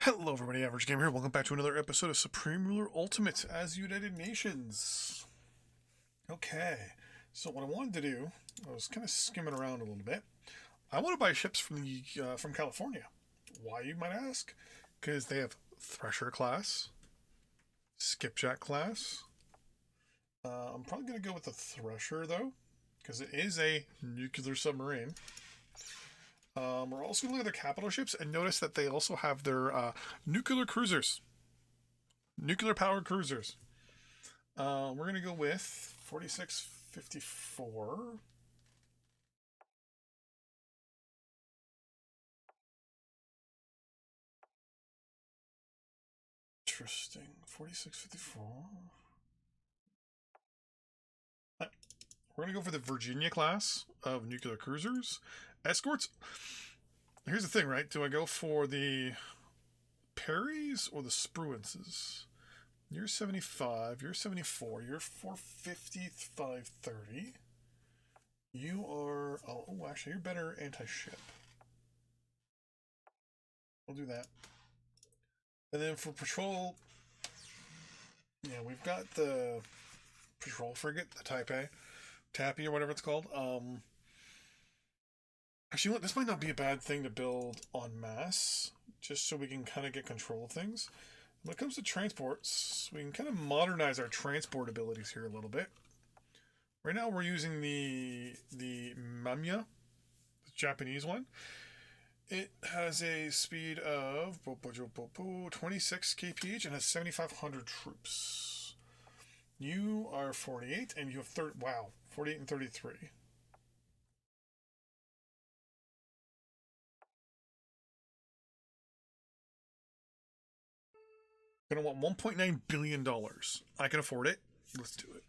Hello everybody, Average Gamer here. Welcome back to another episode of Supreme Ruler Ultimate as United Nations. Okay, so what I wanted to do, I was kind of skimming around a little bit. I want to buy ships from California. Why, you might ask? Because they have Thresher class, Skipjack class. I'm probably going to go with the Thresher though, because it is a nuclear submarine. We're also going to look at their capital ships and notice that they also have their nuclear cruisers. Nuclear powered cruisers. We're going to go with 4654. Interesting. 4654. We're going to go for the Virginia class of nuclear cruisers. Escorts. Here's the thing, right? Do I go for the Perrys or the Spruances? You're 75, you're 74, you're 450, 530. You are... Oh, actually, you're better anti-ship. We'll do that. And then for patrol... Yeah, we've got the patrol frigate, the Tappy or whatever it's called. Actually, you know what? This might not be a bad thing to build en masse, just so we can kind of get control of things. When it comes to transports, we can kind of modernize our transport abilities here a little bit. Right now, we're using the Mamiya, the Japanese one. It has a speed of 26 kph and has 7,500 troops. You are 48, and you have 48 and 33. Gonna want $1.9 billion. I can afford it. Let's do it.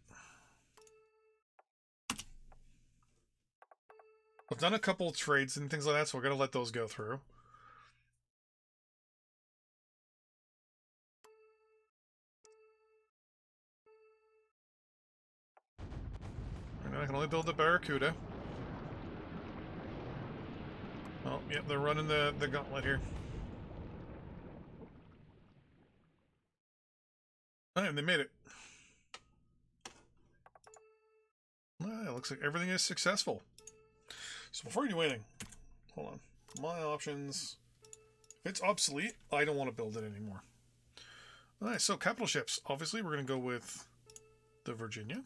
I've done a couple of trades and things like that, so we're gonna let those go through. And I can only build the Barracuda. Oh, yep, they're running the gauntlet here. Oh, and they made it. It looks like everything is successful. So before you do anything, hold on. My options. If it's obsolete, I don't want to build it anymore. Alright, so capital ships. Obviously, we're going to go with the Virginia.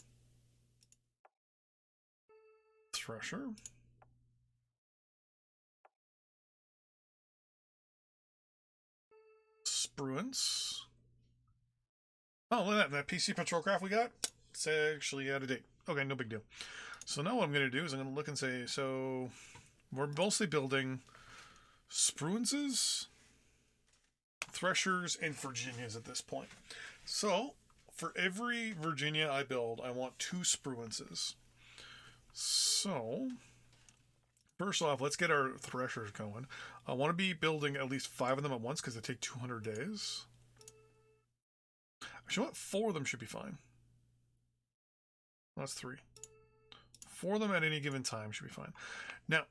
Thresher. Spruance. Oh, look at that PC patrol craft we got. It's actually out of date. Okay, no big deal. So now what I'm going to do is I'm going to look and say, so we're mostly building Spruances, Threshers, and Virginias at this point. So for every Virginia I build, I want 2 Spruances. So first off, let's get our Threshers going. I want to be building at least 5 of them at once because they take 200 days. Actually, what? 4 of them should be fine. That's 3. 4 of them at any given time should be fine. Now,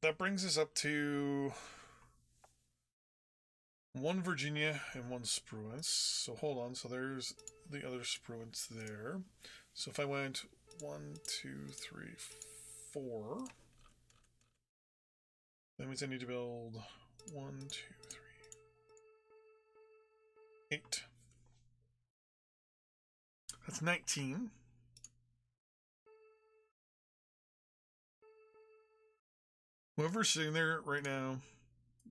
that brings us up to 1 Virginia and 1 Spruance. So hold on. So there's the other Spruance there. So if I went 1, 2, 3, 4, that means I need to build 1, 2, 3, 8. That's 19. Whoever's sitting there right now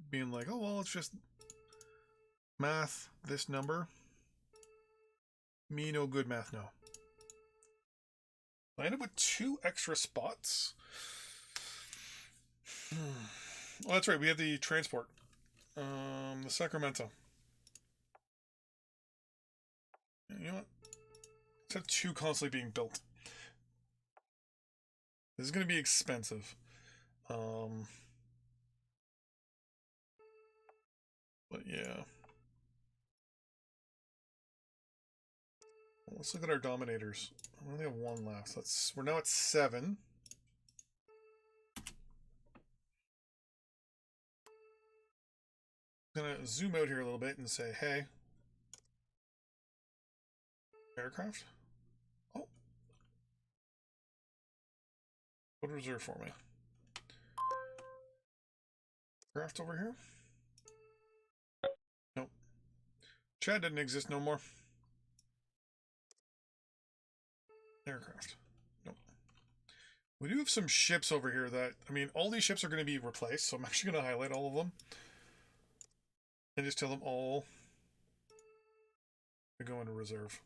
being like, oh, well, it's just math, this number. Me, no good math, no. I end up with 2 extra spots. Oh, that's right. We have the transport. The Sacramento. You know what? Let's have 2 constantly being built. This is going to be expensive. But yeah. Let's look at our dominators. We only have 1 left. We're now at 7. I'm gonna zoom out here a little bit and say, hey, aircraft. Oh, what reserve for me? Craft over here? Nope. Chad doesn't exist no more. Aircraft. Nope. We do have some ships over here that, I mean, all these ships are going to be replaced, so I'm actually going to highlight all of them. And just tell them all to go into reserve.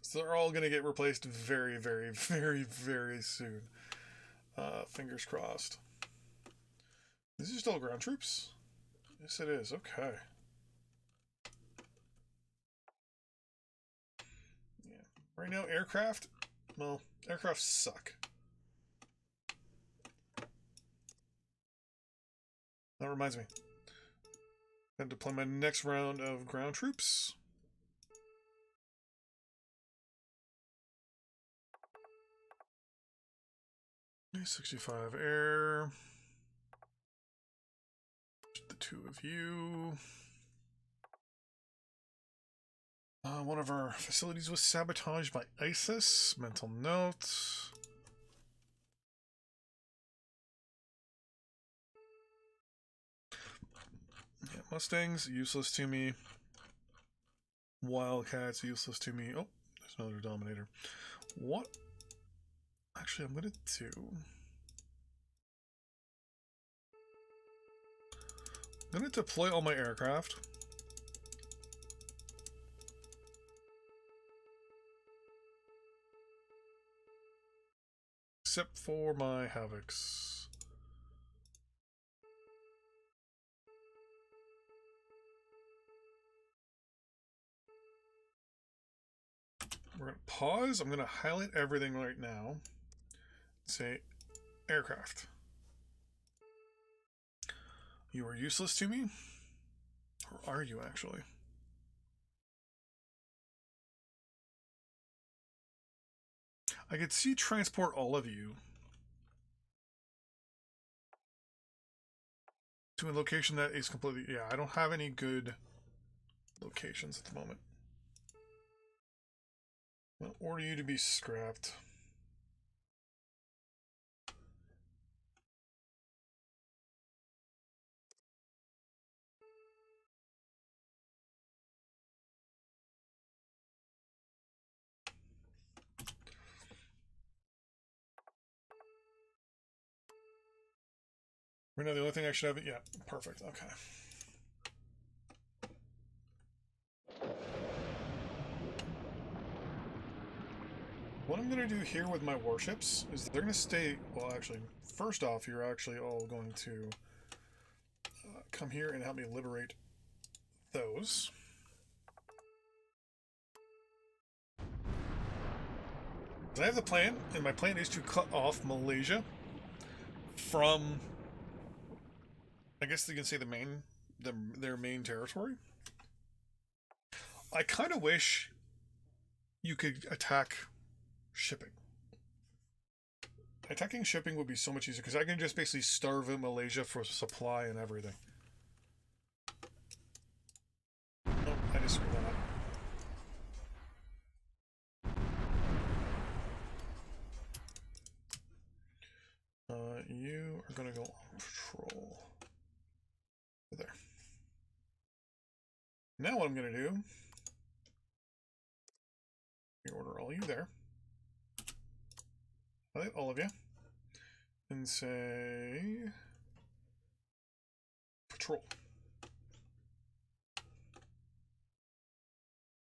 So they're all going to get replaced very, very, very, very soon. Fingers crossed. These are still ground troops? Yes, it is. Okay. Yeah. Right now, aircraft, well, aircraft suck. That reminds me. I have to play my next round of ground troops. A65 air. The two of you. One of our facilities was sabotaged by ISIS. Mental note. Yeah, Mustangs, useless to me. Wildcats, useless to me. Oh, there's another Dominator. What? Actually, I'm going to do... I'm going to deploy all my aircraft. Except for my Havocs. We're going to pause. I'm going to highlight everything right now. Say, aircraft. You are useless to me? Or are you actually? I could see transport all of you to a location that is completely... Yeah, I don't have any good locations at the moment. I'll order you to be scrapped. Right now, the only thing I should have... Yeah, perfect. Okay. What I'm going to do here with my warships is they're going to stay... Well, actually, first off, you're actually all going to come here and help me liberate those. I have the plan, and my plan is to cut off Malaysia from... I guess you can say their main territory. I kind of wish you could attack shipping. Attacking shipping would be so much easier because I can just basically starve out Malaysia for supply and everything. Nope, I just screwed that up. You are going to go on patrol. There. Now what I'm going to do, order all you there. All of you. And say patrol.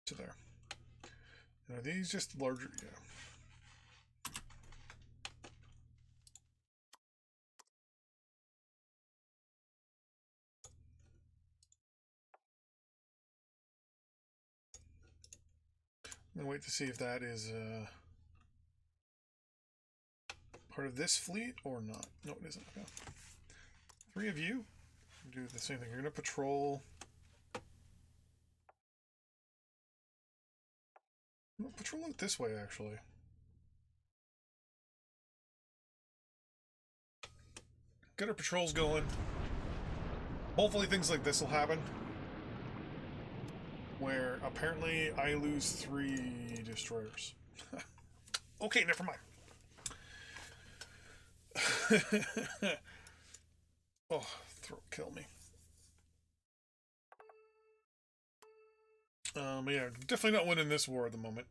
To there. And are these just larger? Yeah. I'm gonna wait to see if that is part of this fleet or not. No, it isn't. Okay. 3 of you do the same thing. You're gonna patrol. Patrol it this way, actually. get our patrols going. Hopefully things like this will happen. Where apparently I lose 3 destroyers. Okay, never mind. Oh, throat kill me. But yeah, definitely not winning this war at the moment.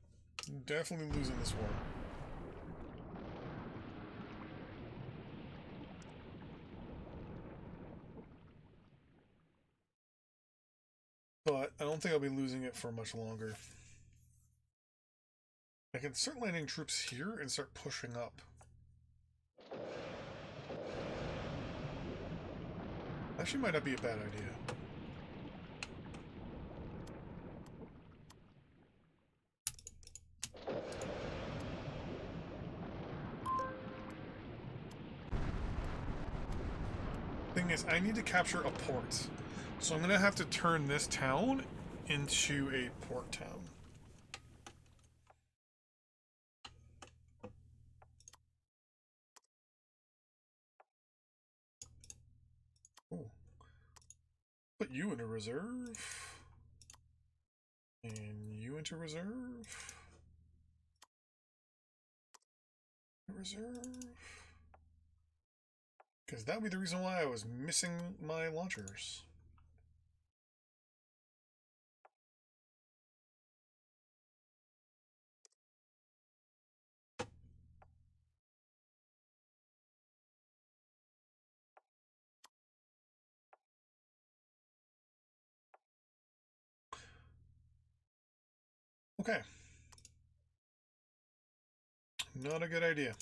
Definitely losing this war. But I don't think I'll be losing it for much longer. I can start landing troops here and start pushing up. Actually might not be a bad idea. Thing is, I need to capture a port. So I'm going to have to turn this town into a port town. Ooh. Put you into reserve. And you into reserve. Reserve. Because that would be the reason why I was missing my launchers. Okay. Not a good idea.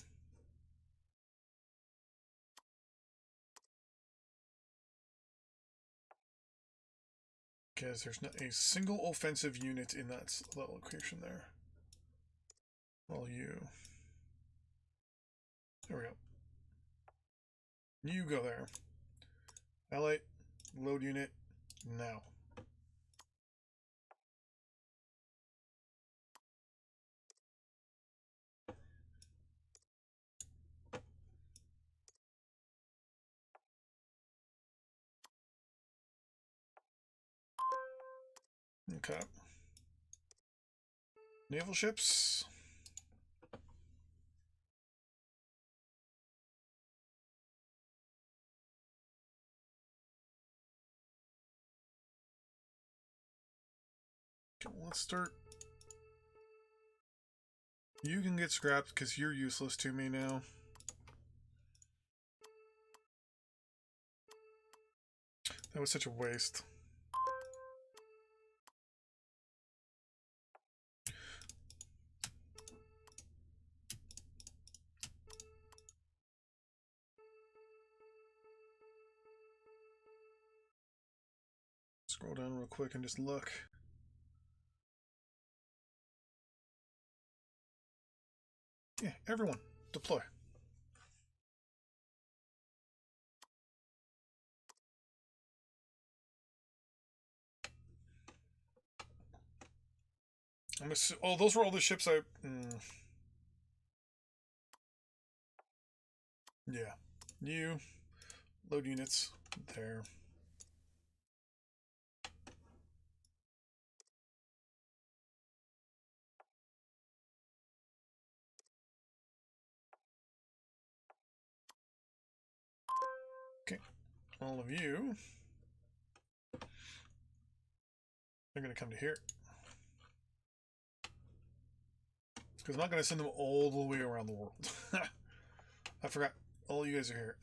Because there's not a single offensive unit in that location there. Well, you. There we go. You go there. Allight, load unit, now. Okay. Naval ships. Okay, let's start. You can get scrapped because you're useless to me now. That was such a waste. Scroll down real quick and just look. Yeah, everyone, deploy. Oh, those were all the ships I... Yeah. You. Load units. There. Okay. All of you. They're going to come to here. Because I'm not going to send them all the way around the world. I forgot. All you guys are here.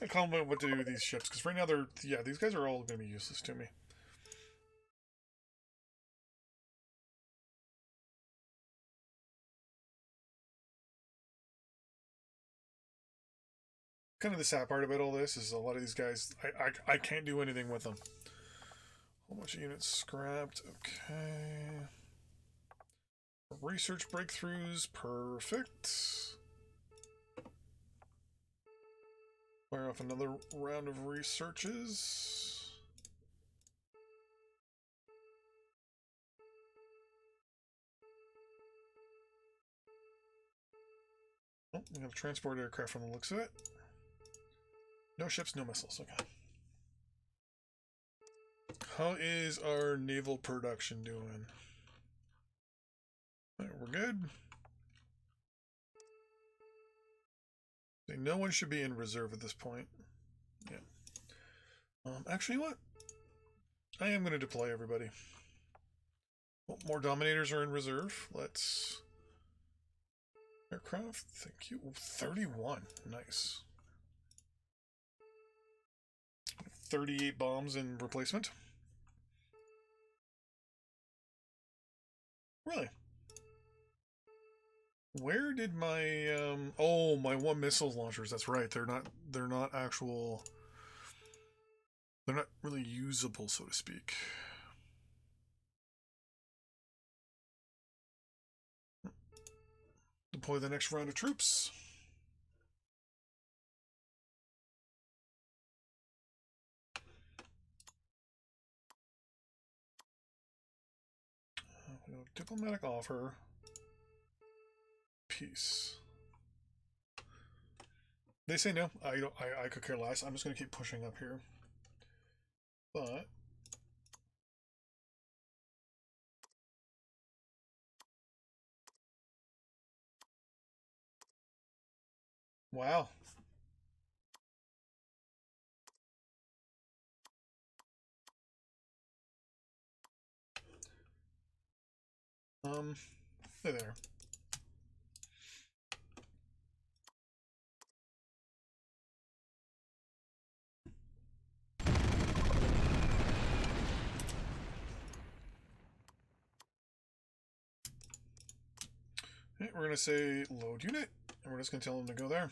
I comment what to do with these ships, because right now they're... Yeah, these guys are all going to be useless to me. Kind of the sad part about all this is a lot of these guys, I can't do anything with them. Whole bunch of units scrapped. Okay. Research breakthroughs. Perfect. Fire off another round of researches. Oh, we got a transport aircraft from the looks of it. No ships, no missiles. Okay. How is our naval production doing? We're good. No one should be in reserve at this point. Yeah. Actually, what? I am going to deploy everybody. Well, more Dominators are in reserve. Let's... Aircraft, thank you. Ooh, 31. Nice. 38 bombs in replacement. Really? Where did my oh, my one missile launchers, that's right. They're not actual, they're not really usable, so to speak. Deploy the next round of troops. Diplomatic offer. Peace. They say no. I could care less. I'm just gonna keep pushing up here. But wow. There. Okay, we're gonna say load unit, and we're just gonna tell them to go there.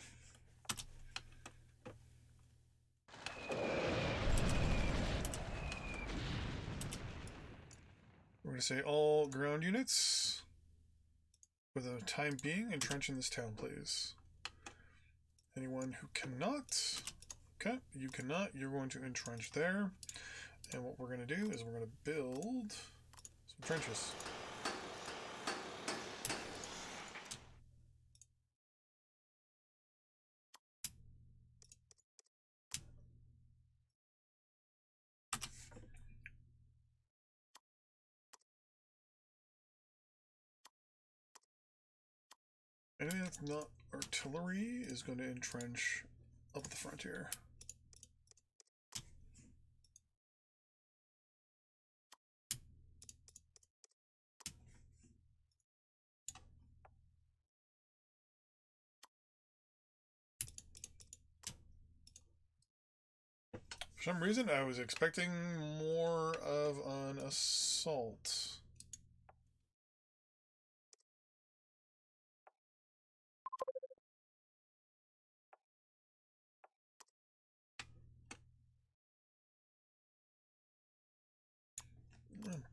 We're gonna say all ground units, for the time being, entrench in this town, please. Anyone who cannot, okay, you cannot, you're going to entrench there. And what we're going to do is we're going to build some trenches. Anything that's not artillery is going to entrench up the frontier. For some reason, I was expecting more of an assault.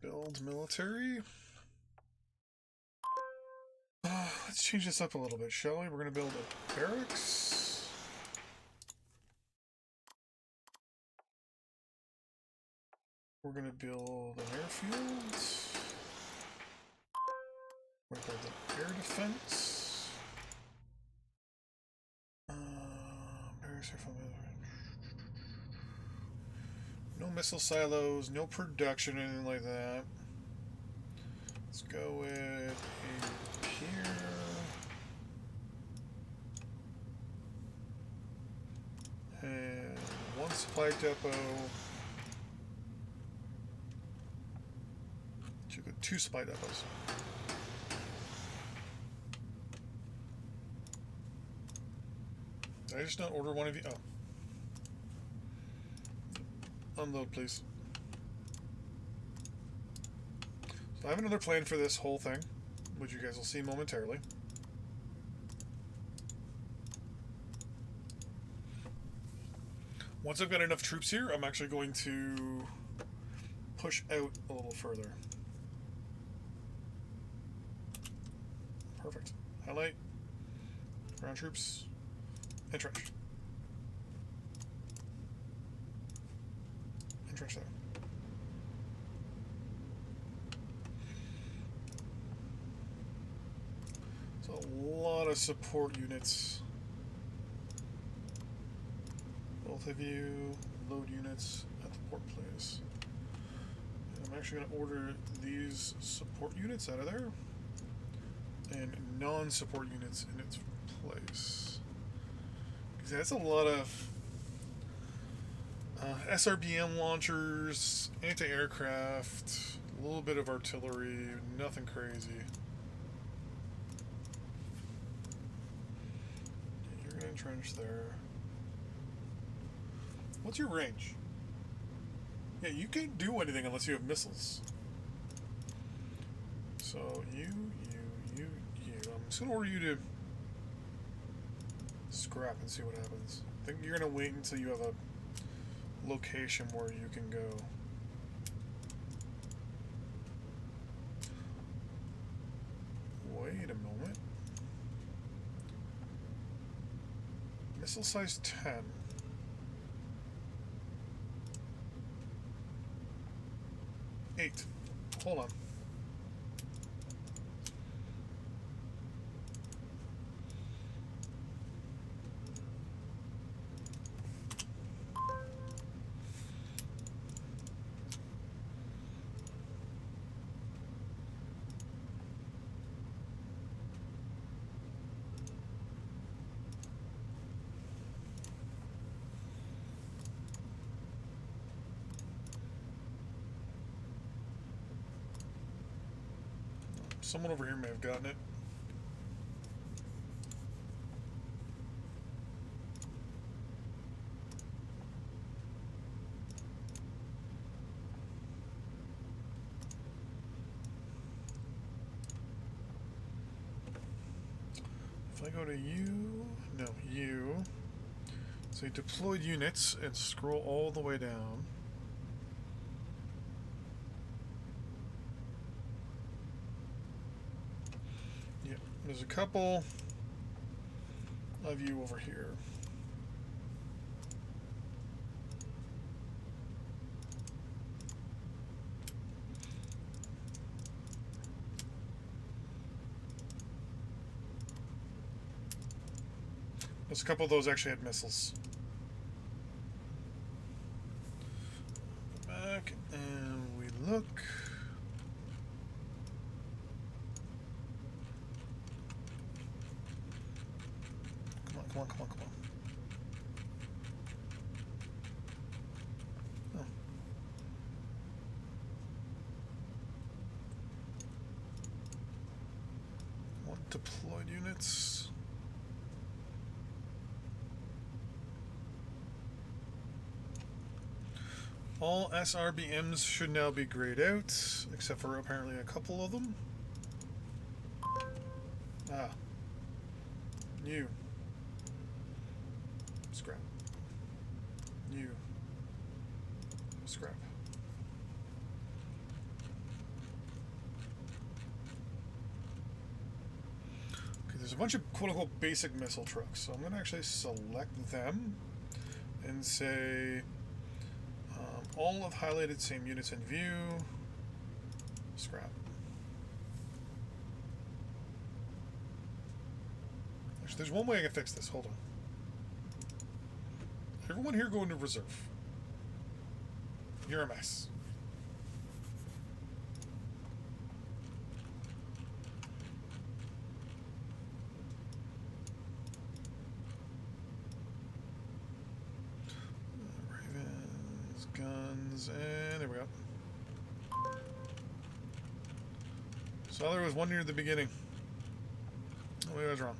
Build military. Let's change this up a little bit, shall we? We're going to build a barracks. We're going to build an airfield. We're going to build an air defense. No missile silos, no production, anything like that. Let's go with a pier. And one supply depot. Should go 2 supply depots. Did I just not order one of you? Oh. Unload, please. So I have another plan for this whole thing, which you guys will see momentarily. Once I've got enough troops here, I'm actually going to push out a little further. Perfect. Highlight. Ground troops. Entrench. Entrench there. So a lot lot of support units. Both of you load units at the port place. I'm actually going to order these support units out of there and non-support units in its place. Because that's a lot of SRBM launchers, anti-aircraft, a little bit of artillery, nothing crazy. You're going to entrench there. What's your range? Yeah, you can't do anything unless you have missiles. So, you. I'm just going to order you to scrap and see what happens. I think you're going to wait until you have a location where you can go. Wait a moment. Missile size 10. 8. Hold on. Someone over here may have gotten it. If I go to you, no, you. So you deployed units and scroll all the way down. There's a couple of you over here. There's a couple of those actually had missiles. Go back and we look. Come on. Oh. Want deployed units. All SRBMs should now be grayed out, except for apparently a couple of them. Ah. You. Scrap. You. Scrap. Okay, there's a bunch of quote-unquote basic missile trucks, so I'm going to actually select them and say all of highlighted same units in view. Scrap. Actually, there's one way I can fix this. Hold on. Everyone here go into reserve. You're a mess. Ravens, guns, and there we go. So there was one near the beginning. Oh, maybe I was wrong.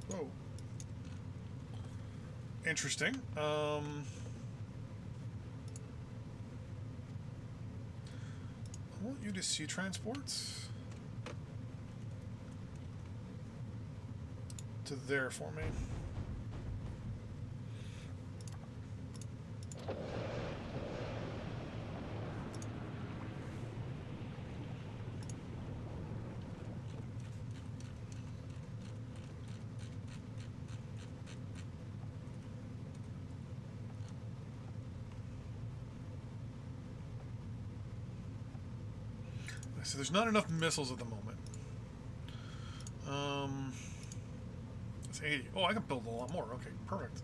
Whoa. Interesting. I want you to see transports to there for me. So there's not enough missiles at the moment. It's 80. Oh, I can build a lot more. Okay, perfect.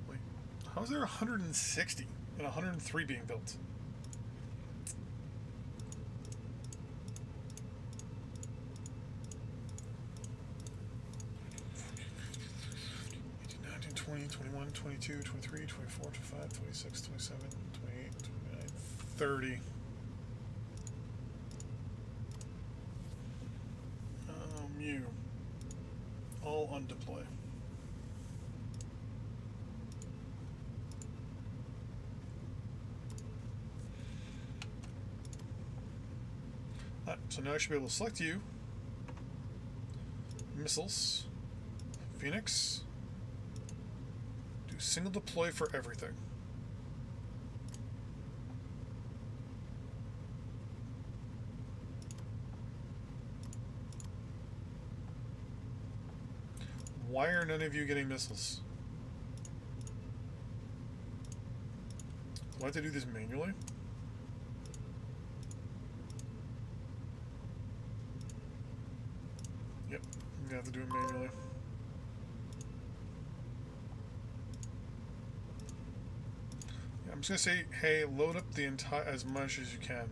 Wait, how is there 160 and 103 being built? $18, $19, $20, $21, $22, $23, $24, $25, $26, $27, $28, $29, $30. You all undeploy. So now I should be able to select you. Missiles. Phoenix. Do single deploy for everything. Why are none of you getting missiles? Do I have to do this manually? Yep, I'm gonna have to do it manually. Yeah, I'm just gonna say, hey, load up the entire as much as you can.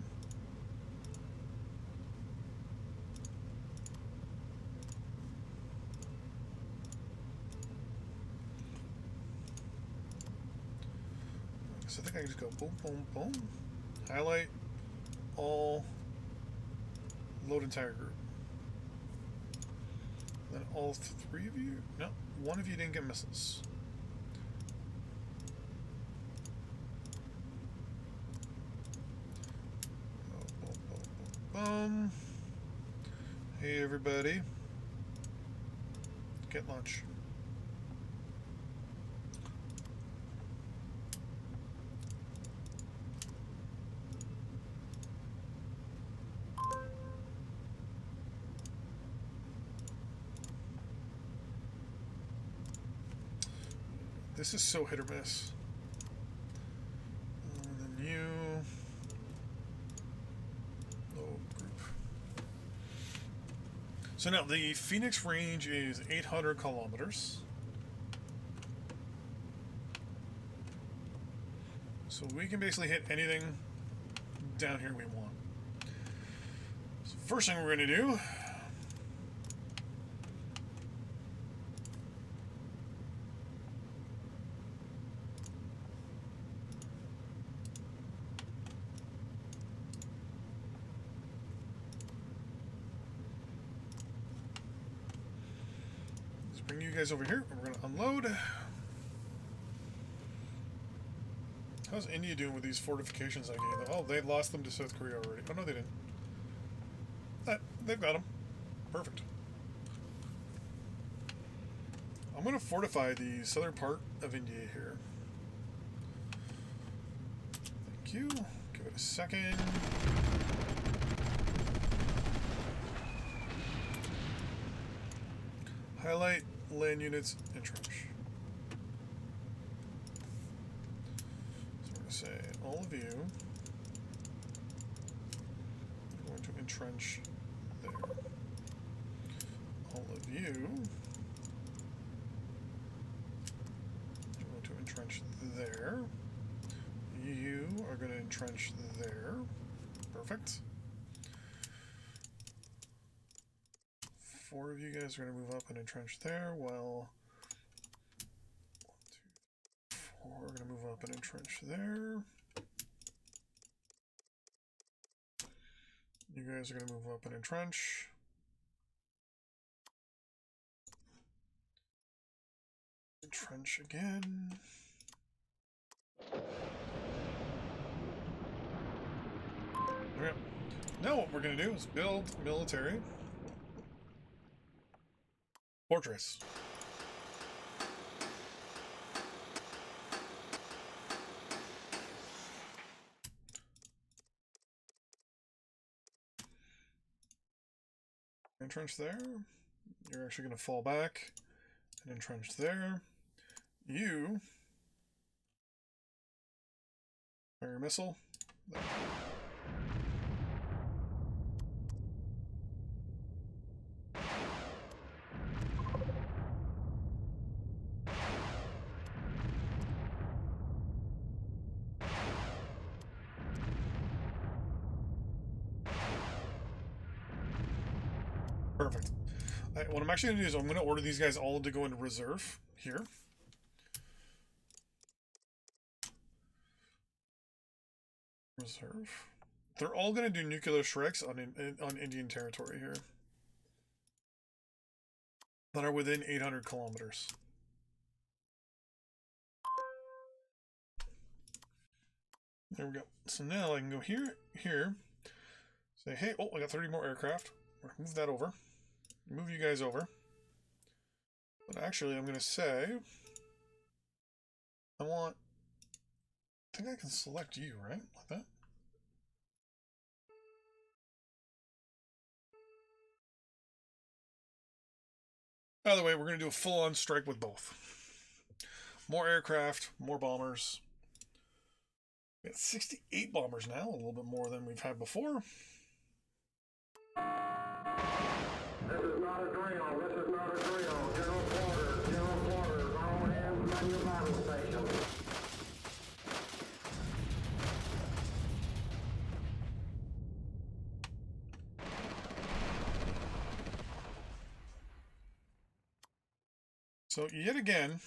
So I think I can just go boom, boom, boom. Highlight all, load entire group. Then all three of you? No, one of you didn't get missiles. Boom, boom, boom, boom. Hey everybody. Get lunch. This is so hit or miss. And then you. Oh, group. So now the Phoenix range is 800 kilometers. So we can basically hit anything down here we want. So first thing we're going to do. Bring you guys over here. We're going to unload. How's India doing with these fortifications I gave them? Oh, they lost them to South Korea already. Oh, no, they didn't. They've got them. Perfect. I'm going to fortify the southern part of India here. Thank you. Give it a second. Highlight land units, entrench. So we're going to say, all of you are going to entrench there. All of you are going to entrench there. You are going to entrench there. Perfect. 4 of you guys are going to move up and entrench there, while 1, 2, 4 are going to move up and entrench there. You guys are going to move up and entrench. Entrench again. Okay. Now what we're going to do is build military fortress. Entrench there. You're actually going to fall back and entrench there. You fire your missile. There. Perfect. What I'm actually going to do is I'm going to order these guys all to go into reserve here. Reserve. They're all going to do nuclear strikes on Indian territory here that are within 800 kilometers. There we go. So now I can go here, say, hey, oh, I got 30 more aircraft. Move that over. Move you guys over. But actually, I'm going to say, I think I can select you, right? Like that. By the way, we're going to do a full-on strike with both. More aircraft, more bombers. We got 68 bombers now, a little bit more than we've had before. This is not a drill. This is not a drill. General quarters. General quarters. All hands man your battle station. So yet again,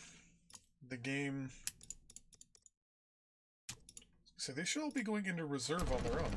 the game. So they should all be going into reserve on their own.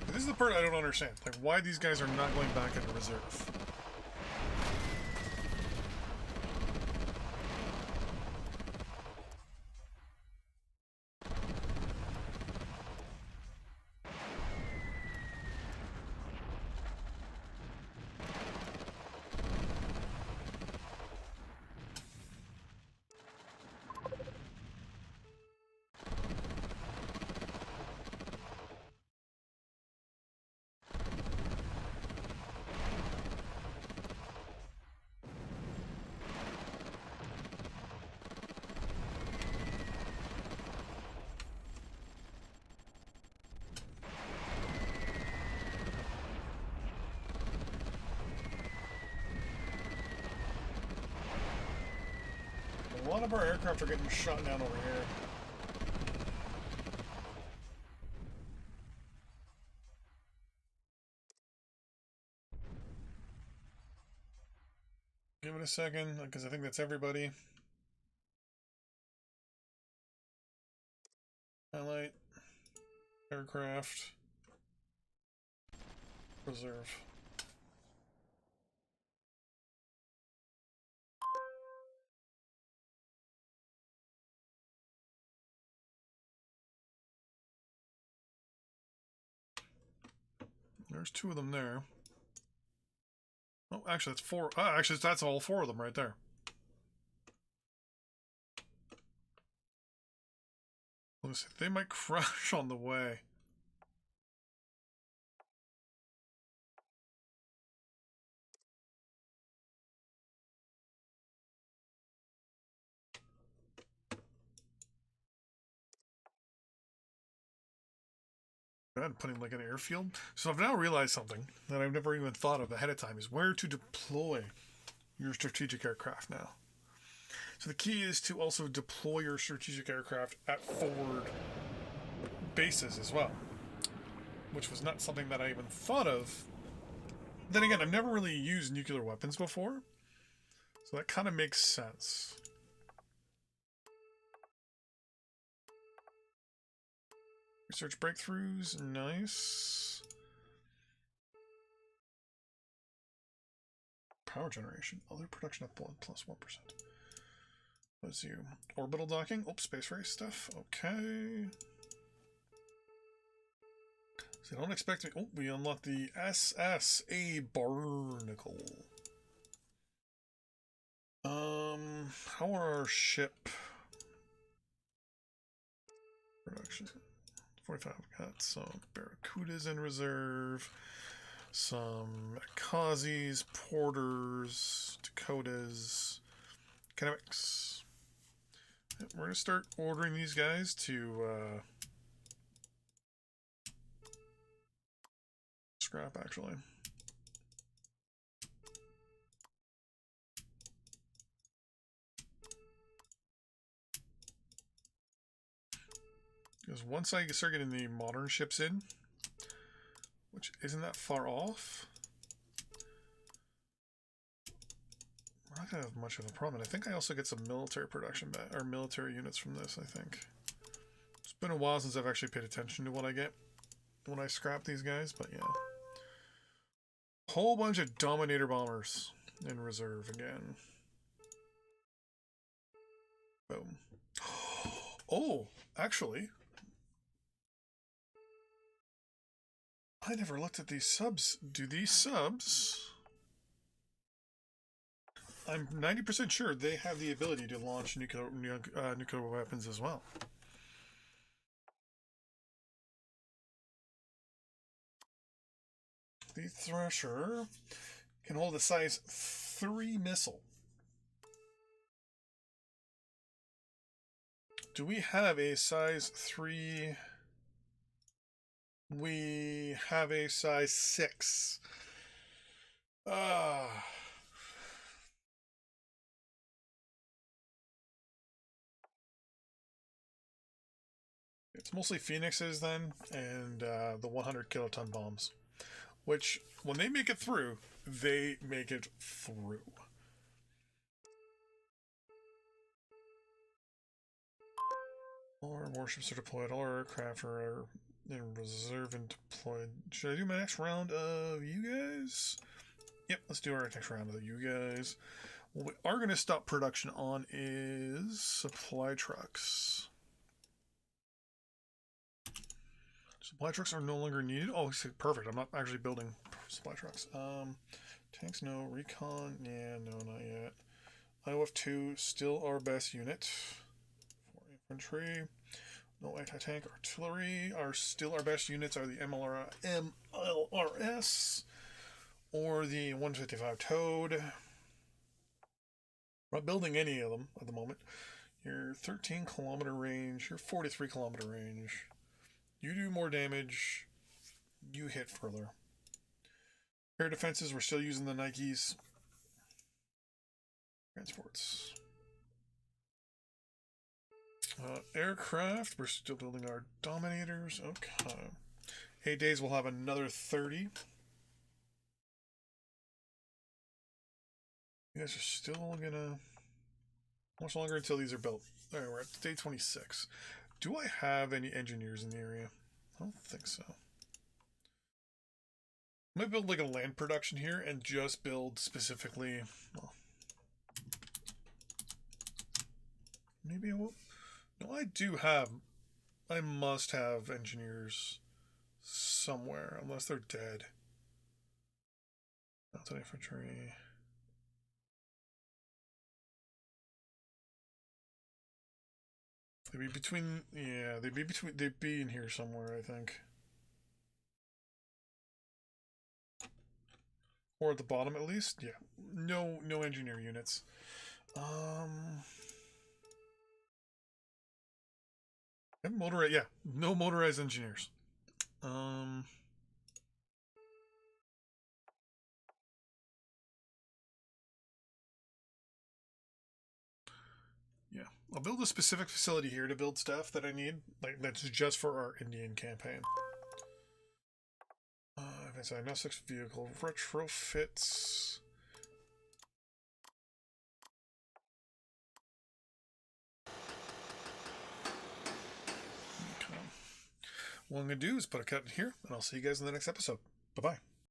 This is the part I don't understand. Like, why these guys are not going back into reserve. A lot of our aircraft are getting shot down over here. Give it a second, because I think that's everybody. Highlight. Aircraft. Reserve. There's two of them there. Oh, actually, that's four. Actually, that's all four of them right there. Let's see. They might crash on the way. Putting like an airfield. So I've now realized something that I've never even thought of ahead of time is where to deploy your strategic aircraft now. So the key is to also deploy your strategic aircraft at forward bases as well, which was not something that I even thought of. Then again, I've never really used nuclear weapons before, so that kind of makes sense. Research breakthroughs, nice. Power generation, other production of plus 1%. Let's see. Orbital docking, space race stuff, okay. So don't expect me. Oh, we unlocked the SSA Barnacle. How are our ship production? 45. We got some Barracudas in reserve, some Kazis, Porters, Dakotas, Kinetics. We're going to start ordering these guys to scrap, actually. Because once I start getting the modern ships in, which isn't that far off, we're not going to have much of a problem. And I think I also get some military production back, or military units from this, I think. It's been a while since I've actually paid attention to what I get when I scrap these guys, but yeah. Whole bunch of Dominator bombers in reserve again. Boom. Oh, actually, I never looked at these subs. Do these subs... I'm 90% sure they have the ability to launch nuclear weapons as well. The Thresher can hold a size 3 missile. Do we have a size 3? We have a size 6. It's mostly Phoenixes then, and the 100 kiloton bombs. Which, when they make it through, they make it through. All our warships are deployed. All our aircraft are in reserve and deployed. Should I do my next round of you guys? Yep, let's do our next round of you guys. What we are going to stop production on is supply trucks. Supply trucks are no longer needed. Oh, perfect. I'm not actually building supply trucks. Tanks, no. Recon, yeah, no, not yet. IOF-2, still our best unit. For infantry. No anti-tank. Artillery are still our best units are the MLRS or the 155 Toad. We're not building any of them at the moment. Your 13-kilometer range, your 43-kilometer range. You do more damage, you hit further. Air defenses, we're still using the Nikes. Transports. Aircraft, we're still building our Dominators. Okay. 8 days, we'll have another 30. You guys are still gonna... Much longer until these are built. Alright, we're at day 26. Do I have any engineers in the area? I don't think so. I might build like a land production here and just build specifically... Well, maybe I won't. No, I do have... I must have engineers somewhere, unless they're dead. Mountain infantry... They'd be between, yeah, they'd be in here somewhere, I think. Or at the bottom at least, yeah. No engineer units. Motorized, yeah, no motorized engineers. Yeah, I'll build a specific facility here to build stuff that I need, like that's just for our Indian campaign. Advanced diagnostics vehicle retrofits. Okay. What I'm gonna do is put a cut in here, and I'll see you guys in the next episode. Bye bye.